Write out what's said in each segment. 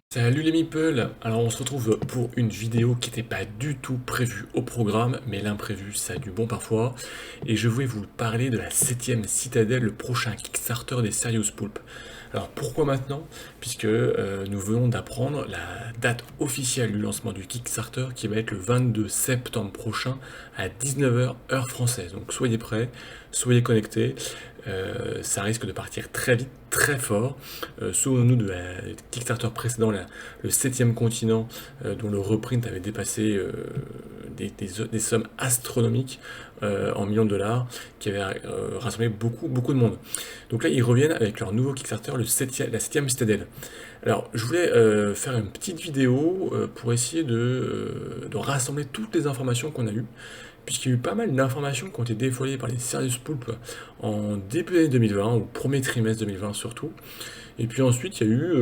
Salut les meeples, alors on se retrouve pour une vidéo qui n'était pas du tout prévue au programme, mais l'imprévu ça a du bon parfois, et je voulais vous parler de la 7ème citadelle, le prochain Kickstarter des Serious Poulp. Alors pourquoi maintenant? Puisque nous venons d'apprendre la date officielle du lancement du Kickstarter qui va être le 22 septembre prochain à 19 h heure française. Donc soyez prêts, soyez connectés, ça risque de partir très vite, très fort. Souvenons-nous de la Kickstarter précédent, le 7ème continent, dont le reprint avait dépassé des sommes astronomiques en millions de dollars, qui avait rassemblé beaucoup de monde. Donc là, ils reviennent avec leur nouveau Kickstarter, la 7ème citadelle. Alors, je voulais faire une petite vidéo pour essayer de rassembler toutes les informations qu'on a eues, puisqu'il y a eu pas mal d'informations qui ont été dévoilées par les Serious Poulp en début d'année 2020, au premier trimestre 2020 surtout. Et puis ensuite, il y a eu,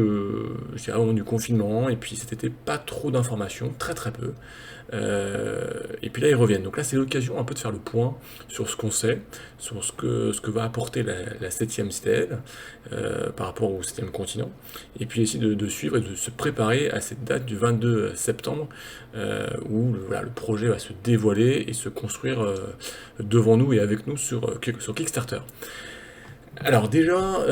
je dirais, au moment du confinement, et puis c'était pas trop d'informations, très peu. Et puis là, ils reviennent. Donc là, c'est l'occasion un peu de faire le point sur ce qu'on sait, sur ce que va apporter la 7ème citadelle par rapport au 7ème continent, et puis essayer de suivre et de se préparer à cette date du 22 septembre, où voilà, le projet va se dévoiler et se construire devant nous et avec nous sur Kickstarter. Alors déjà,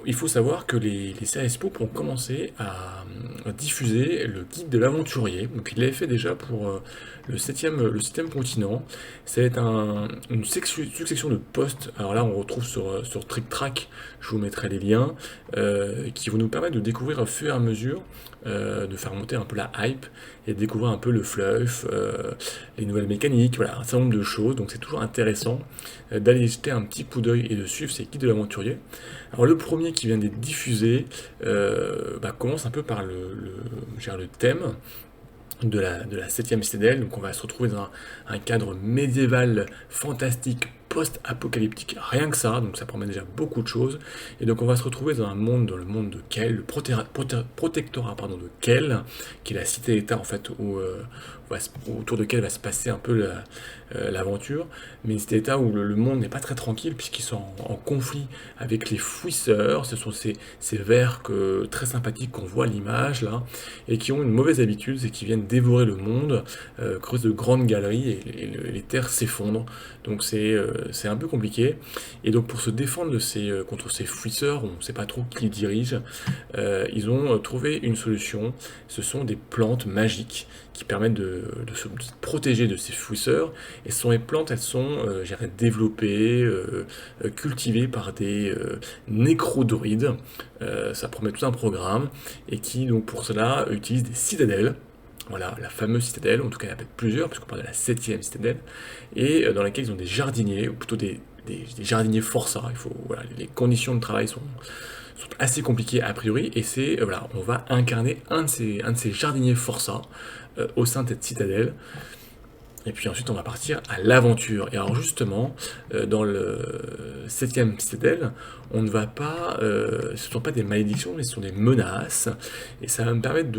il faut savoir que les Serious Poulp ont commencé à diffuser le guide de l'aventurier. Donc il l'avait fait déjà pour le 7ème continent. Ça va être une succession de posts. Alors là, on retrouve sur Trick Track, je vous mettrai les liens, qui vont nous permettre de découvrir au fur et à mesure, de faire monter un peu la hype et de découvrir un peu le fluff, les nouvelles mécaniques, voilà, un certain nombre de choses. Donc c'est toujours intéressant d'aller jeter un petit coup d'œil et de suivre ces guides de l'aventurier. Alors le premier qui vient d'être diffusé commence un peu par le thème de la 7ème citadelle. Donc on va se retrouver dans un cadre médiéval, fantastique, post-apocalyptique, rien que ça, donc ça promet déjà beaucoup de choses. Et donc on va se retrouver dans le monde de Kel, le protectorat de Kel, qui est la cité-état en fait autour de Kel va se passer un peu l'aventure, mais une cité-état où le monde n'est pas très tranquille puisqu'ils sont en conflit avec les fouisseurs. Ce sont ces vers très sympathiques qu'on voit à l'image là, et qui ont une mauvaise habitude, c'est qu'ils viennent dévorer le monde, creusent de grandes galeries et les terres s'effondrent. Donc c'est un peu compliqué. Et donc pour se défendre contre ces fouisseurs, on ne sait pas trop qui les dirige, ils ont trouvé une solution. Ce sont des plantes magiques qui permettent de se protéger de ces fouisseurs. Et ce sont les plantes, elles sont développées, cultivées par des nécrodruides. Ça promet tout un programme, et qui donc pour cela utilisent des citadelles. Voilà, la fameuse citadelle, en tout cas il y en a peut-être plusieurs, puisqu'on parle de la 7ème citadelle, et dans laquelle ils ont des jardiniers, ou plutôt des jardiniers forçats. Voilà, les conditions de travail sont assez compliquées a priori, et voilà, on va incarner un de ces jardiniers forçats au sein de cette citadelle. Et puis ensuite on va partir à l'aventure. Et alors justement, dans le 7ème citadelle, on ne va pas, ce ne sont pas des malédictions, mais ce sont des menaces. Et ça va me permettre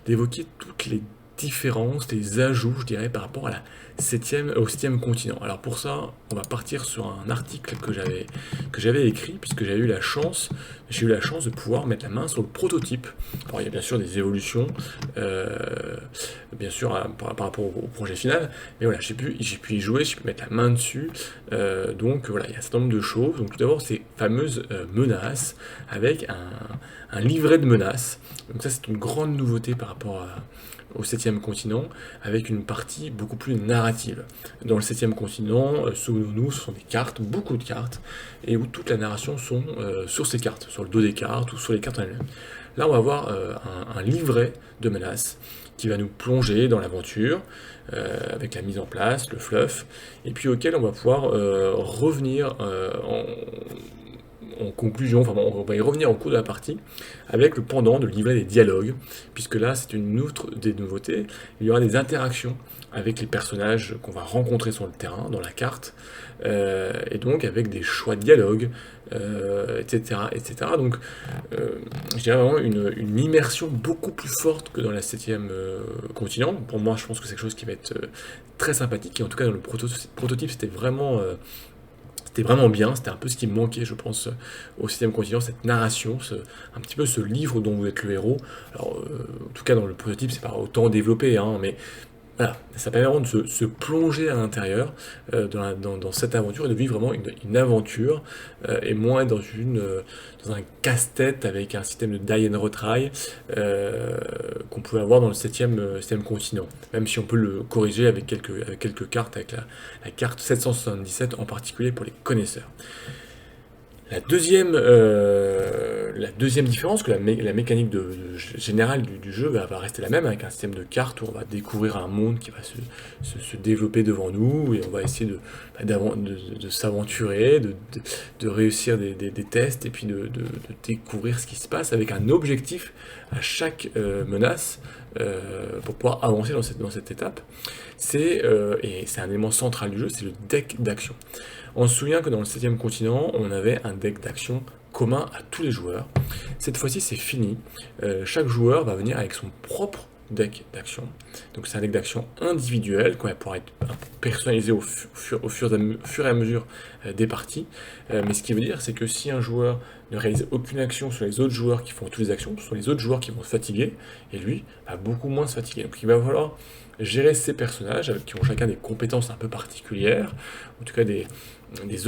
d'évoquer toutes les différences, les ajouts, je dirais, par rapport à au 7ème continent. Alors pour ça, on va partir sur un article que j'avais écrit, puisque j'ai eu la chance de pouvoir mettre la main sur le prototype. Alors il y a bien sûr des évolutions, bien sûr par rapport au projet final, mais voilà, j'ai pu y jouer, j'ai pu mettre la main dessus. Donc voilà, il y a un certain nombre de choses. Donc tout d'abord, ces fameuses menaces, avec un livret de menaces. Donc ça, c'est une grande nouveauté par rapport au 7ème continent, avec une partie beaucoup plus narrative. Dans le 7ème continent, souvenons-nous, ce sont des cartes, beaucoup de cartes, et où toute la narration sont sur ces cartes, sur le dos des cartes ou sur les cartes en elles-mêmes. Là, on va avoir un livret de menaces qui va nous plonger dans l'aventure, avec la mise en place, le fluff, et puis auquel on va pouvoir revenir en conclusion, enfin on va y revenir en cours de la partie, avec le pendant de livrer des dialogues, puisque là c'est une autre des nouveautés, il y aura des interactions avec les personnages qu'on va rencontrer sur le terrain, dans la carte, et donc avec des choix de dialogue, etc., etc. Donc je dirais vraiment une immersion beaucoup plus forte que dans la 7e continent. Pour moi je pense que c'est quelque chose qui va être très sympathique, et en tout cas dans le prototype c'était vraiment bien, c'était un peu ce qui me manquait, je pense, au 7e continent, cette narration, un petit peu ce livre dont vous êtes le héros. Alors, en tout cas, dans le prototype, c'est pas autant développé, hein, mais voilà, ça permet vraiment de se plonger à l'intérieur dans cette aventure et de vivre vraiment une aventure et moins être dans un casse-tête avec un système de die and retry qu'on pouvait avoir dans le 7e continent. Même si on peut le corriger avec quelques cartes, avec la carte 777 en particulier pour les connaisseurs. La deuxième différence, que la mécanique générale du jeu va rester la même, avec un système de cartes où on va découvrir un monde qui va se développer devant nous, et on va essayer de s'aventurer, de réussir des tests, et puis de découvrir ce qui se passe, avec un objectif à chaque menace, pour pouvoir avancer dans cette étape. Et c'est un élément central du jeu, c'est le deck d'action. On se souvient que dans le 7e continent, on avait un deck d'action commun à tous les joueurs. Cette fois-ci, c'est fini. Chaque joueur va venir avec son propre deck d'action. Donc c'est un deck d'action individuel qui va pouvoir être personnalisé au fur et à mesure des parties. Mais ce qui veut dire, c'est que si un joueur ne réalise aucune action sur les autres joueurs qui font toutes les actions, ce sont les autres joueurs qui vont se fatiguer, et lui va beaucoup moins se fatiguer. Donc il va falloir gérer ces personnages qui ont chacun des compétences un peu particulières, en tout cas des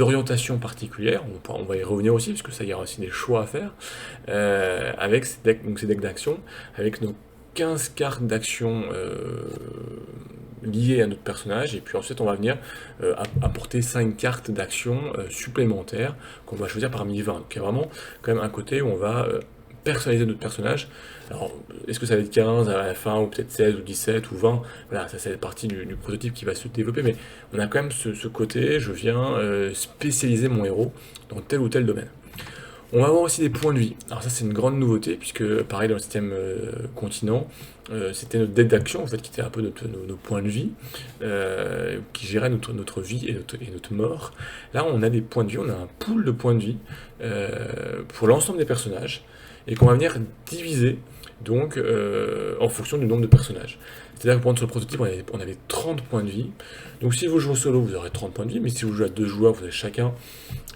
orientations particulières. On va y revenir aussi, parce que ça, il y aura aussi des choix à faire, avec ces decks d'action, avec nos 15 cartes d'action liées à notre personnage, et puis ensuite on va venir apporter 5 cartes d'action supplémentaires qu'on va choisir parmi 20. Donc il y a vraiment quand même un côté où on va personnaliser notre personnage. Alors, est-ce que ça va être 15 à la fin, ou peut-être 16, ou 17, ou 20? Voilà, ça c'est partie du prototype qui va se développer, mais on a quand même ce côté, je viens spécialiser mon héros dans tel ou tel domaine. On va avoir aussi des points de vie. Alors ça c'est une grande nouveauté, puisque pareil dans le 7e continent, c'était notre deck d'action en fait, qui était un peu nos points de vie, qui gérait notre vie et notre mort. Là on a des points de vie, on a un pool de points de vie pour l'ensemble des personnages, et qu'on va venir diviser donc en fonction du nombre de personnages. C'est-à-dire que pendant ce prototype, on avait 30 points de vie. Donc si vous jouez solo, vous aurez 30 points de vie, mais si vous jouez à 2 joueurs, vous avez chacun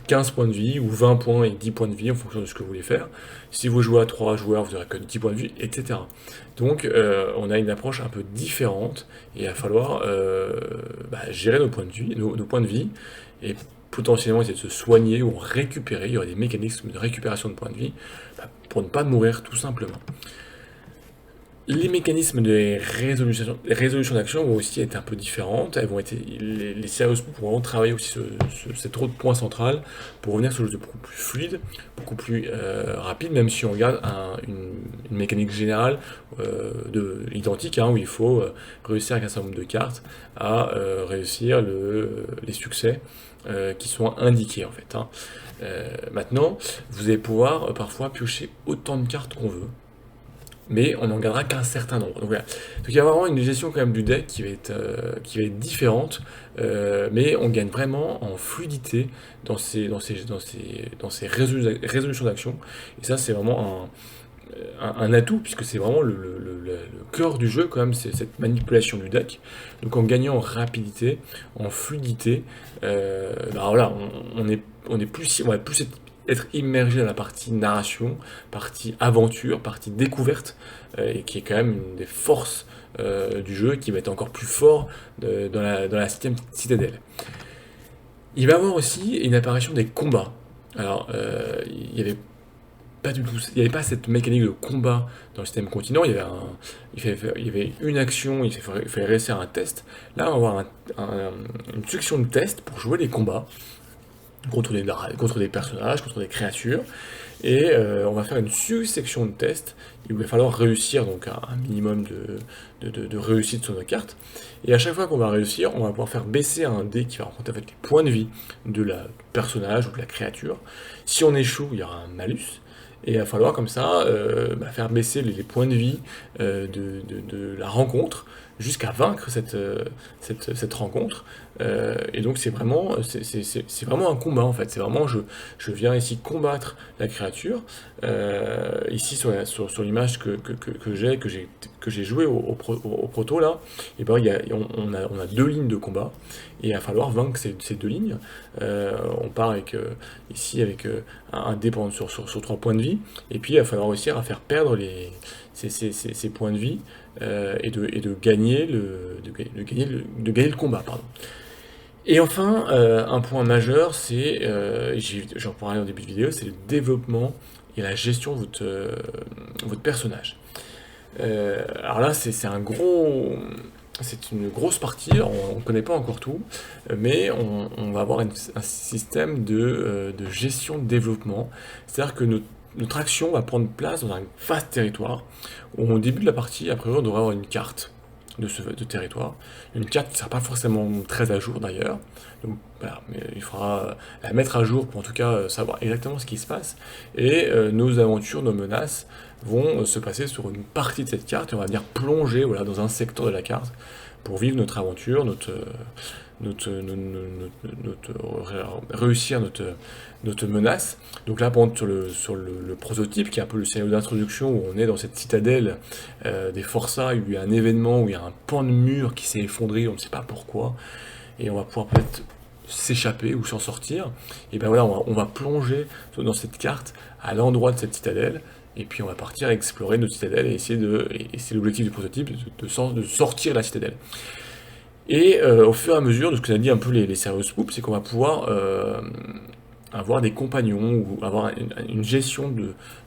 15 points de vie, ou 20 points et 10 points de vie, en fonction de ce que vous voulez faire. Si vous jouez à 3 joueurs, vous aurez que 10 points de vie, etc. Donc on a une approche un peu différente, et il va falloir gérer nos points de vie, et potentiellement essayer de se soigner ou récupérer. Il y aura des mécanismes de récupération de points de vie pour ne pas mourir tout simplement. Les mécanismes de résolution d'action vont aussi être un peu différentes. Elles vont être, les Serious Poop vont vraiment travailler aussi cet autre point central pour revenir sur quelque chose de beaucoup plus fluide, beaucoup plus rapide, même si on regarde une mécanique générale identique, où il faut réussir avec un certain nombre de cartes à réussir les succès qui sont indiqués en fait. Maintenant, vous allez pouvoir parfois piocher autant de cartes qu'on veut, mais on n'en gardera qu'un certain nombre. Donc, voilà. Donc il y a vraiment une gestion quand même du deck qui va être différente, mais on gagne vraiment en fluidité dans ces résolutions d'action. Et ça c'est vraiment un atout, puisque c'est vraiment le cœur du jeu quand même, c'est cette manipulation du deck. Donc en gagnant en rapidité, en fluidité, voilà, on va plus être immergé dans la partie narration, partie aventure, partie découverte, et qui est quand même une des forces du jeu, qui va être encore plus fort dans la 7e citadelle. Il va y avoir aussi une apparition des combats. Alors, il n'y avait pas cette mécanique de combat dans le 7e continent. Il y avait une action, il fallait réussir un test. Là, on va avoir une section de tests pour jouer les combats contre des personnages, contre des créatures. Et on va faire une section de test. Il va falloir réussir donc un minimum de réussite sur nos cartes. Et à chaque fois qu'on va réussir, on va pouvoir faire baisser un dé qui va représenter en fait les points de vie du personnage ou de la créature. Si on échoue, il y aura un malus. Et il va falloir comme ça faire baisser les points de vie de la rencontre jusqu'à vaincre cette rencontre. Et donc c'est vraiment un combat en fait. C'est vraiment je viens ici combattre la créature. Ici sur l'image que j'ai joué au proto là, et ben on a deux lignes de combat et il va falloir vaincre ces deux lignes. On part ici avec un dé sur 3 points de vie, et puis il va falloir réussir à faire perdre ces points de vie et de gagner le combat, pardon. Et enfin, un point majeur, c'est, j'en parlais en début de vidéo, c'est le développement et la gestion de votre personnage. Alors là, c'est une grosse partie, on ne connaît pas encore tout, mais on va avoir un système de gestion de développement. C'est-à-dire que notre action va prendre place dans un vaste territoire, où au début de la partie, a priori, on devrait avoir une carte de territoire. Une carte qui ne sera pas forcément très à jour d'ailleurs, donc voilà, mais il faudra la mettre à jour pour en tout cas savoir exactement ce qui se passe, et nos aventures, nos menaces vont se passer sur une partie de cette carte, et on va venir plonger voilà, dans un secteur de la carte pour vivre notre aventure, réussir notre menace. Donc là, par exemple, sur le prototype, qui est un peu le scénario d'introduction, où on est dans cette citadelle des Forçats, où il y a un événement, où il y a un pan de mur qui s'est effondré, on ne sait pas pourquoi, et on va pouvoir peut-être s'échapper ou s'en sortir. Et ben voilà, on va plonger dans cette carte à l'endroit de cette citadelle, et puis on va partir explorer notre citadelle et et c'est l'objectif du prototype, de sortir de la citadelle. Et au fur et à mesure de ce que ça dit un peu les serious spooks, c'est qu'on va pouvoir avoir des compagnons ou avoir une gestion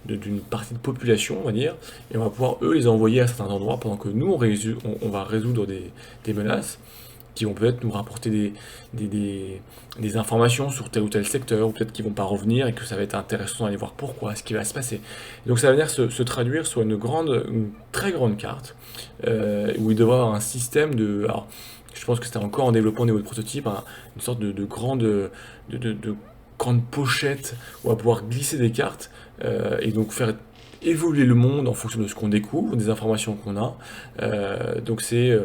d'une partie de population, on va dire, et on va pouvoir eux les envoyer à certains endroits pendant que nous on va résoudre des menaces qui vont peut-être nous rapporter des informations sur tel ou tel secteur, ou peut-être qu'ils vont pas revenir et que ça va être intéressant d'aller voir pourquoi, ce qui va se passer. Et donc ça va venir se traduire sur une très grande carte, où il devrait y avoir un système alors, je pense que c'était encore en développement au niveau de prototype, une sorte de grande pochette où on va pouvoir glisser des cartes et donc faire évoluer le monde en fonction de ce qu'on découvre, des informations qu'on a. Donc il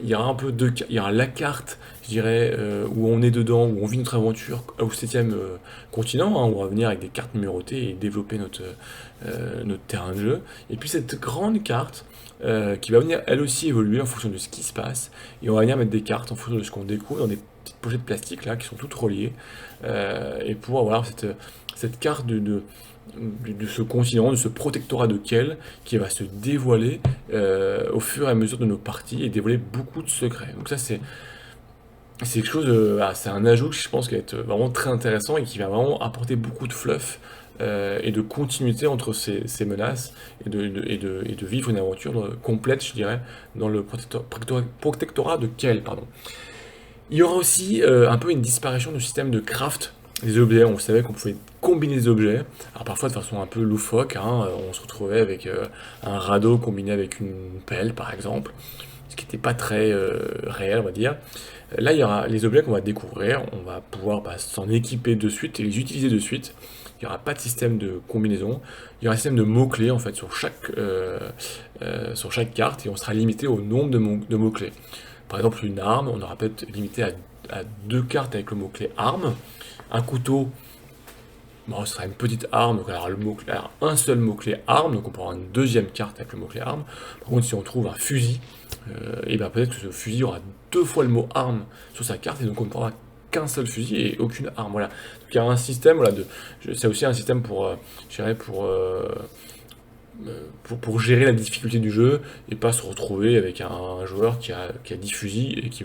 y aura un peu il y aura la carte, je dirais, où on est dedans, où on vit notre aventure au 7e continent, où on va venir avec des cartes numérotées et développer notre terrain de jeu. Et puis cette grande carte qui va venir elle aussi évoluer en fonction de ce qui se passe, et on va venir mettre des cartes en fonction de ce qu'on découvre dans des petites pochettes plastiques là qui sont toutes reliées, et pour avoir cette carte de ce continent, de ce protectorat de Kel qui va se dévoiler au fur et à mesure de nos parties et dévoiler beaucoup de secrets. Donc ça c'est quelque chose, c'est un ajout que je pense qui va être vraiment très intéressant et qui va vraiment apporter beaucoup de fluff et de continuité entre ces menaces et de vivre une aventure complète, je dirais, dans le protectorat de Kel, pardon. Il y aura aussi un peu une disparition du système de craft des objets. On savait qu'on pouvait combiner des objets, alors parfois de façon un peu loufoque, on se retrouvait avec un radeau combiné avec une pelle par exemple, ce qui n'était pas très réel on va dire. Là il y aura les objets qu'on va découvrir, on va pouvoir s'en équiper de suite et les utiliser de suite. Il n'y aura pas de système de combinaison, il y aura un système de mots-clés en fait sur chaque carte, et on sera limité au nombre de mots-clés. Par exemple, une arme, on aura peut-être limité à 2 cartes avec le mot-clé arme. Un couteau, bon, ce sera une petite arme, donc alors un seul mot-clé arme, donc on pourra avoir une deuxième carte avec le mot-clé arme. Par contre, si on trouve un fusil, et bien peut-être que ce fusil aura 2 fois le mot arme sur sa carte, et donc on ne pourra qu'un seul fusil et aucune arme. Voilà. Donc il y a un système, voilà, c'est aussi un système je dirais pour gérer la difficulté du jeu et pas se retrouver avec un joueur qui a 10 fusils et qui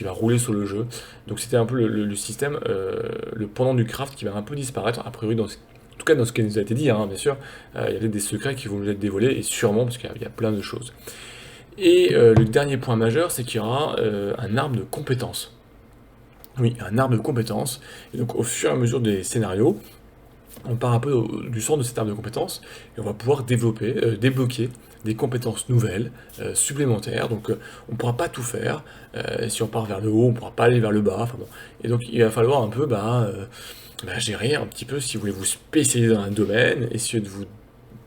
va rouler sur le jeu. Donc c'était un peu le système, le pendant du craft qui va un peu disparaître, a priori en tout cas dans ce qui nous a été dit, bien sûr, il y avait des secrets qui vont nous être dévoilés, et sûrement parce qu'il y a plein de choses. Et le dernier point majeur, c'est qu'il y aura un arbre de compétences. Oui, un arbre de compétences, et donc au fur et à mesure des scénarios, on part un peu du centre de cet arbre de compétences et on va pouvoir débloquer des compétences nouvelles, supplémentaires. Donc on ne pourra pas tout faire. Si on part vers le haut, on ne pourra pas aller vers le bas. Enfin, bon. Et donc il va falloir un peu gérer un petit peu si vous voulez vous spécialiser dans un domaine, essayer de vous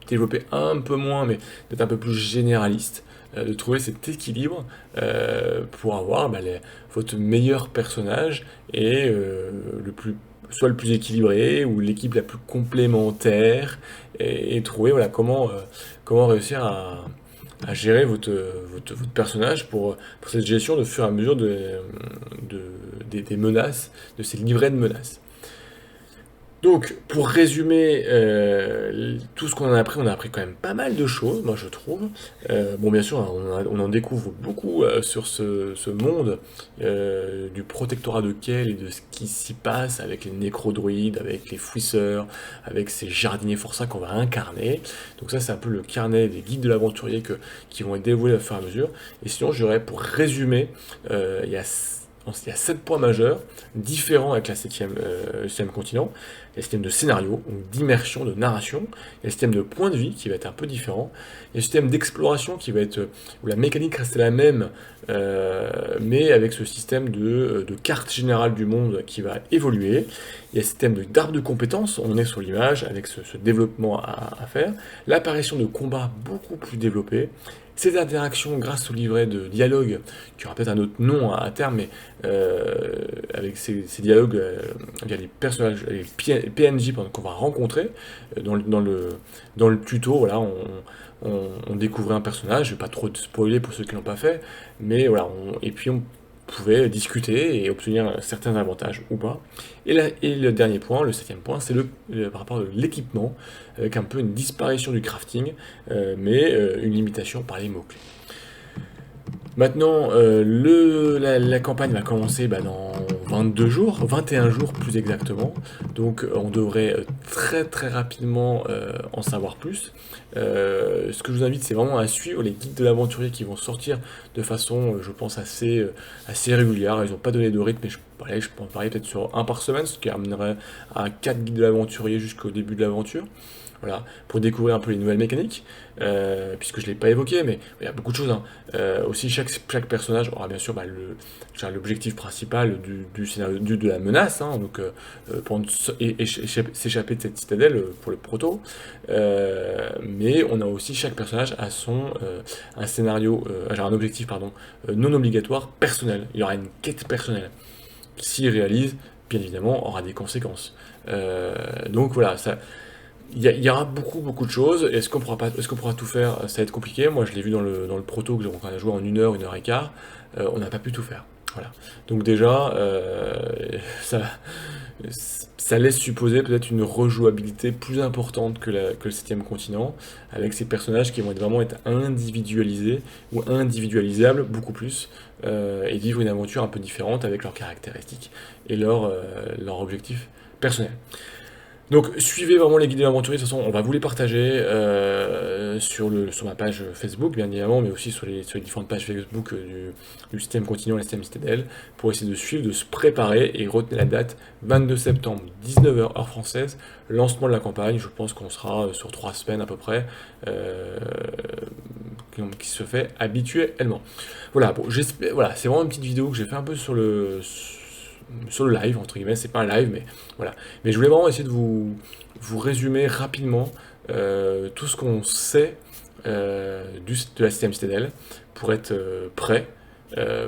développer un peu moins, mais d'être un peu plus généraliste, de trouver cet équilibre pour avoir votre meilleur personnage et soit le plus équilibré ou l'équipe la plus complémentaire et trouver voilà, comment réussir à gérer votre personnage pour cette gestion de fur et à mesure des menaces, de ces livrets de menaces. Donc, pour résumer tout ce qu'on a appris, on a appris quand même pas mal de choses, moi je trouve. Bon, bien sûr, on en découvre beaucoup sur ce monde du protectorat de Kel et de ce qui s'y passe avec les nécrodruides, avec les fouisseurs, avec ces jardiniers forçats qu'on va incarner. Donc ça, c'est un peu le carnet des guides de l'aventurier qui vont être dévoilés au fur et à mesure. Et sinon, j'aurais pour résumer, il y a 7 points majeurs, différents avec le 7e continent. Il y a le système de scénario, donc d'immersion, de narration. Il y a le système de point de vie qui va être un peu différent. Il y a le système d'exploration qui va être où la mécanique reste la même, mais avec ce système de carte générale du monde qui va évoluer. Il y a le système d'arbre de compétences, on est sur l'image avec ce développement à faire. L'apparition de combats beaucoup plus développés. Ces interactions grâce au livret de dialogue, qui aura peut-être un autre nom à terme, mais avec ces dialogues via les personnages, les PNJ qu'on va rencontrer dans le tuto, voilà, on découvrait un personnage, je ne vais pas trop spoiler pour ceux qui ne l'ont pas fait, mais voilà, et puis on pouvait discuter et obtenir certains avantages ou pas. Et le dernier point, le 7e point, c'est par rapport à l'équipement, avec un peu une disparition du crafting, mais une limitation par les mots-clés. Maintenant, la campagne va commencer dans 22 jours, 21 jours plus exactement, donc on devrait très très rapidement en savoir plus. Ce que je vous invite, c'est vraiment à suivre les guides de l'aventurier qui vont sortir de façon, je pense, assez régulière. Ils n'ont pas donné de rythme, mais je peux en parler peut-être sur un par semaine, ce qui amènerait à 4 guides de l'aventurier jusqu'au début de l'aventure. Voilà, pour découvrir un peu les nouvelles mécaniques, puisque je ne l'ai pas évoqué, mais il y a beaucoup de choses. Hein. Aussi, chaque personnage aura bien sûr l'objectif principal du scénario, de la menace, hein, donc s'échapper de cette citadelle pour le proto. Mais on a aussi, chaque personnage a un scénario, un objectif non obligatoire personnel. Il y aura une quête personnelle. S'il réalise, bien évidemment, aura des conséquences. Donc voilà, ça. Il y aura beaucoup de choses. Est-ce qu'on pourra tout faire? Ça va être compliqué. Moi, je l'ai vu dans le proto que on a joué en 1 heure et quart. On n'a pas pu tout faire. Voilà. Donc déjà, ça laisse supposer peut-être une rejouabilité plus importante que le 7e continent, avec ces personnages qui vont vraiment être individualisés ou individualisables beaucoup plus, et vivre une aventure un peu différente avec leurs caractéristiques et leur objectif personnel. Donc suivez vraiment les guides de l'aventurier, de toute façon on va vous les partager sur ma page Facebook bien évidemment, mais aussi sur les différentes pages Facebook du système continent et le système citadelle, pour essayer de suivre, de se préparer, et retenez la date, 22 septembre, 19 h heure française, lancement de la campagne. Je pense qu'on sera sur 3 semaines à peu près, qui se fait habituellement. Voilà, bon, voilà, c'est vraiment une petite vidéo que j'ai fait un peu sur le live, entre guillemets, c'est pas un live, mais voilà. Mais je voulais vraiment essayer de vous résumer rapidement tout ce qu'on sait de la système citadelle pour être prêt,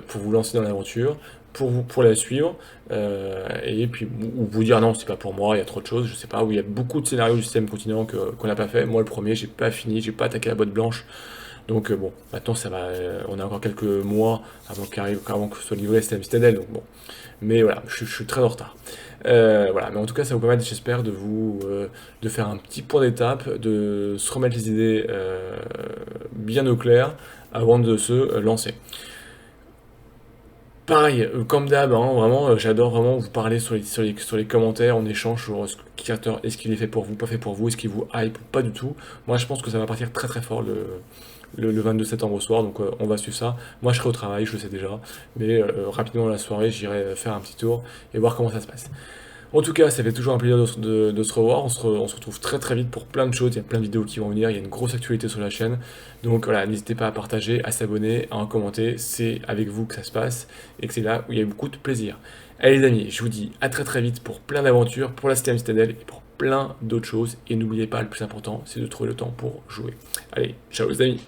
pour vous lancer dans l'aventure, pour la suivre, et puis ou vous dire non, c'est pas pour moi, il y a trop de choses, je sais pas, où il y a beaucoup de scénarios du système continent qu'on n'a pas fait. Moi, le premier, j'ai pas fini, j'ai pas attaqué la boîte blanche. Donc bon, maintenant ça va, on a encore quelques mois avant que soit livré le système citadelle, donc bon. Mais voilà, je suis très en retard. Voilà, mais en tout cas, ça vous permet, j'espère, de faire un petit point d'étape, de se remettre les idées bien au clair avant de se lancer. Pareil, comme d'hab, hein, vraiment, j'adore vraiment vous parler sur les commentaires, on échange sur ce créateur, est-ce qu'il est fait pour vous, pas fait pour vous, est-ce qu'il vous hype, pas du tout. Moi, je pense que ça va partir très très fort le 22 septembre au soir, donc on va suivre ça. Moi, je serai au travail, je le sais déjà, mais rapidement dans la soirée, j'irai faire un petit tour et voir comment ça se passe. En tout cas, ça fait toujours un plaisir de se revoir. On se retrouve très très vite pour plein de choses. Il y a plein de vidéos qui vont venir. Il y a une grosse actualité sur la chaîne. Donc voilà, n'hésitez pas à partager, à s'abonner, à en commenter. C'est avec vous que ça se passe et que c'est là où il y a beaucoup de plaisir. Allez les amis, je vous dis à très très vite pour plein d'aventures, pour la 7ème Citadelle et pour plein d'autres choses. Et n'oubliez pas, le plus important, c'est de trouver le temps pour jouer. Allez, ciao les amis!